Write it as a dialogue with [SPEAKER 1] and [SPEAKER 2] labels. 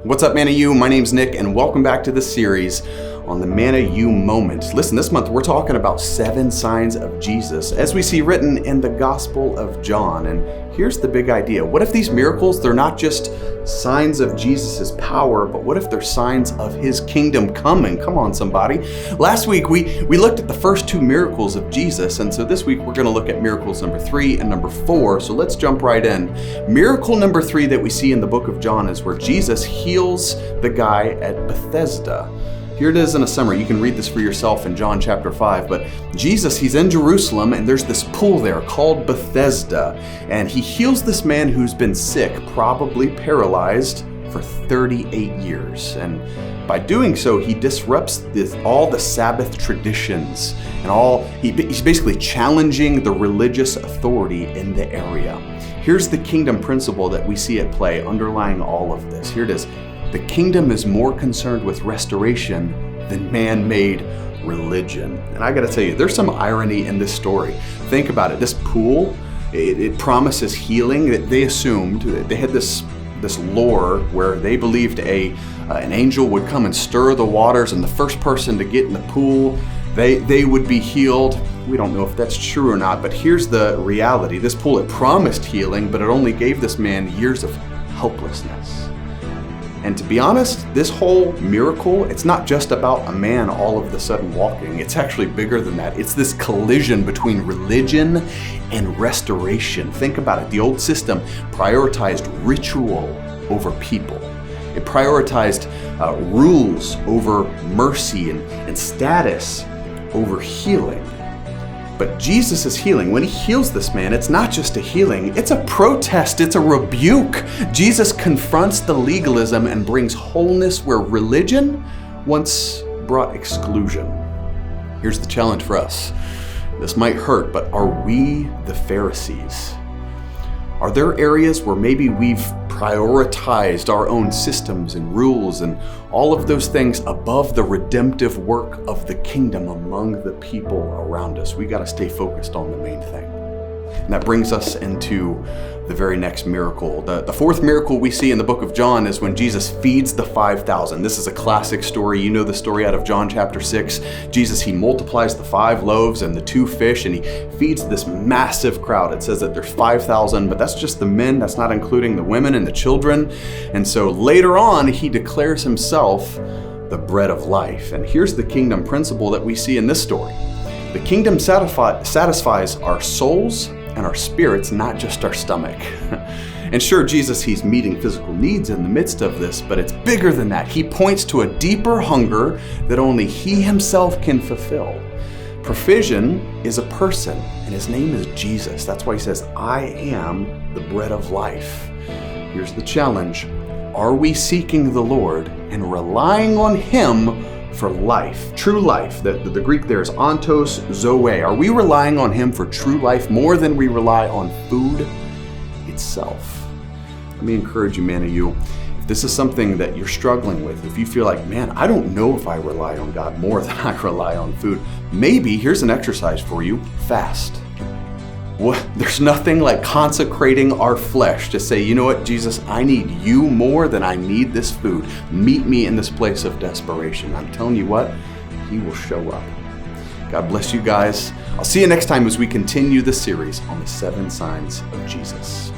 [SPEAKER 1] What's up, Manna U? My name's Nick, and welcome back to the series on the Manna U moment. Listen, this month we're talking about 7 signs of Jesus, as we see written in the Gospel of John. And here's the big idea. What if these miracles, they're not just signs of Jesus' power, but what if they're signs of his kingdom coming? Come on, somebody. Last week we looked at the first 2 miracles of Jesus, and so this week we're going to look at miracles number 3 and number 4. So let's jump right in. Miracle number 3 that we see in the book of John is where Jesus heals the guy at Bethesda. Here it is in a summary. You can read this for yourself in John chapter 5. But Jesus, he's in Jerusalem, and there's this pool there called Bethesda. And he heals this man who's been sick, probably paralyzed, for 38 years. And by doing so, he disrupts all the Sabbath traditions and he's basically challenging the religious authority in the area. Here's the kingdom principle that we see at play underlying all of this. Here it is. The kingdom is more concerned with restoration than man-made religion. And I gotta tell you, there's some irony in this story. Think about it. This pool, it promises healing. They assumed, they had this lore where they believed an angel would come and stir the waters, and the first person to get in the pool, they would be healed. We don't know if that's true or not, but here's the reality. This pool, it promised healing, but it only gave this man years of helplessness. And to be honest, this whole miracle, it's not just about a man all of a sudden walking. It's actually bigger than that. It's this collision between religion and restoration. Think about it. The old system prioritized ritual over people. It prioritized rules over mercy and status over healing. But Jesus is healing. When he heals this man, it's not just a healing, it's a protest, it's a rebuke. Jesus confronts the legalism and brings wholeness where religion once brought exclusion. Here's the challenge for us. This might hurt, but are we the Pharisees? Are there areas where maybe we've prioritized our own systems and rules and all of those things above the redemptive work of the kingdom among the people around us? We got to stay focused on the main thing. And that brings us into the very next miracle. The 4th miracle we see in the book of John is when Jesus feeds the 5,000. This is a classic story. You know the story out of John chapter 6. Jesus, he multiplies the 5 loaves and the 2 fish, and he feeds this massive crowd. It says that there's 5,000, but that's just the men. That's not including the women and the children. And so later on, he declares himself the bread of life. And here's the kingdom principle that we see in this story. The kingdom satisfies our souls and our spirits, not just our stomach. And sure, Jesus, he's meeting physical needs in the midst of this, but it's bigger than that. He points to a deeper hunger that only he himself can fulfill. Provision is a person, and his name is Jesus. That's why he says, I am the bread of life. Here's the challenge. Are we seeking the Lord and relying on him for life, true life? The Greek there is ontos zoe. Are we relying on him for true life more than we rely on food itself? Let me encourage you, Manna U. If this is something that you're struggling with, if you feel like, man, I don't know if I rely on God more than I rely on food, maybe here's an exercise for you: fast. There's nothing like consecrating our flesh to say, you know what, Jesus, I need you more than I need this food. Meet me in this place of desperation. I'm telling you what, he will show up. God bless you guys. I'll see you next time as we continue the series on the 7 signs of Jesus.